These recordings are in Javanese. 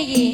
iki?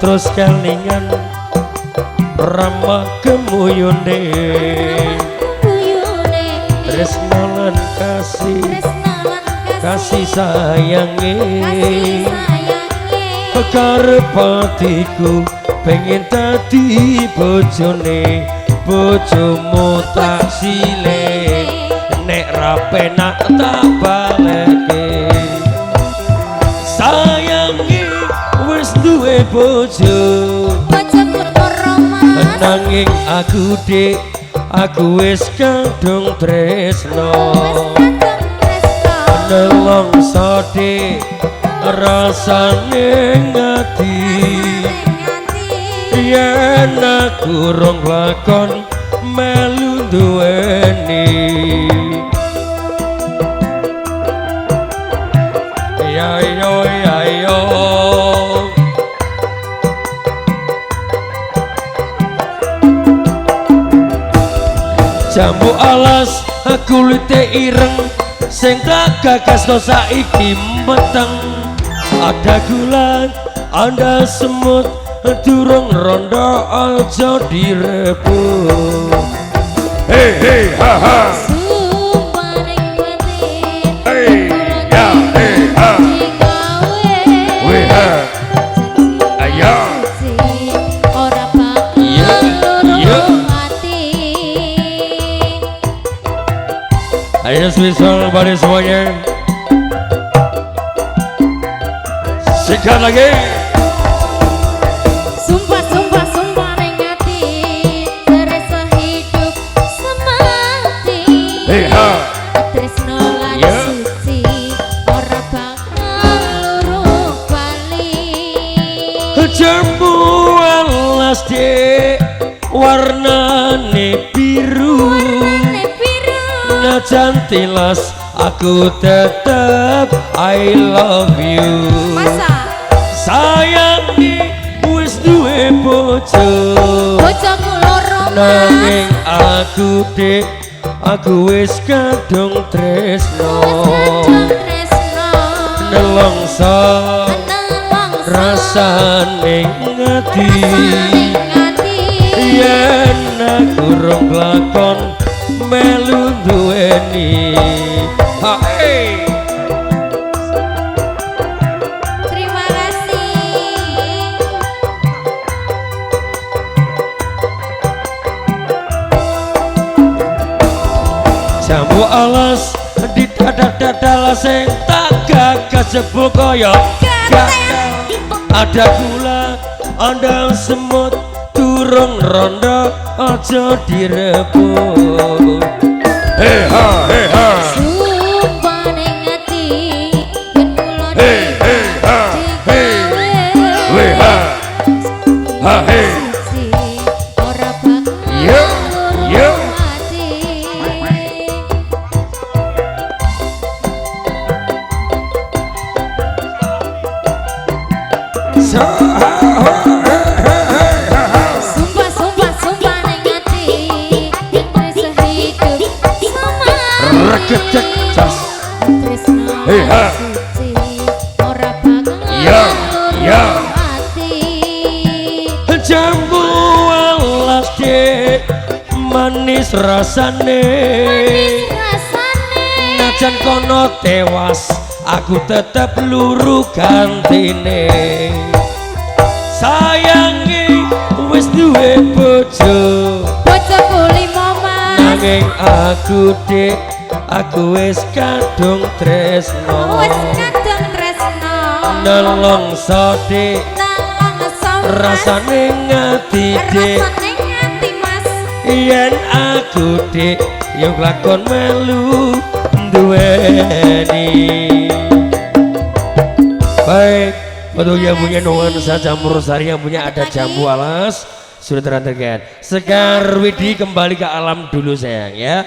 Terus kelingan ramah kemuyune tresno lan kasih sayange karep atiku pengen dadi bojone bojomu tak sile nek ra penak tak baleke sayange wis duwe bojo nanging aku dik aku wis kadung tresno nelongso dik rasane ngati yen aku rong lakon melu duweni ya yo ya yo jambu alas kulite ireng sing tak gagasno saiki meteng ada gula ada semut durung rondo aja direbut hey hey ha ha hey ya hey ha we ha ayo ora bakal ayo spesial pada semuanya sekali lagi sumpah ning ati teresa hidup semati hey ha tresno lan suci ora bakal loro bali jambu alas dek warnane biru najan tilas aku tetep I love you masa sayangi wis duwe bojo bojoku loro nanging aku dik aku wis kadung tresno nelongso rasane ngati yen aku rong lakon melu duweni hey. Terima kasih jambu alas di dada sing tak gagas jebul koyo gatel ada gula ada semut durung rondo aja direbut hey ha hey ha sumpah ning ati yen kula hey hey ha hey we ha ha hey ora bakal yo yo mati sumpah ning ati yen teresa hidup Rekecek cas tresno hey ha suci ora bakal ya ya mati jambu alas dek manis rasane najan kono tewas aku tetep luru gantine sayangi wis duwe bojo bojoku limo mas nanging aku dik aku wis kadung tresno nelongso dik rasane ngati dik yen aku adik yang lakon melu duweni. Baik, untuk yang punya nuansa campur sari, yang punya ada jambu alas sudah terangkan. Sekar Widi kembali ke alam dulu sayang ya.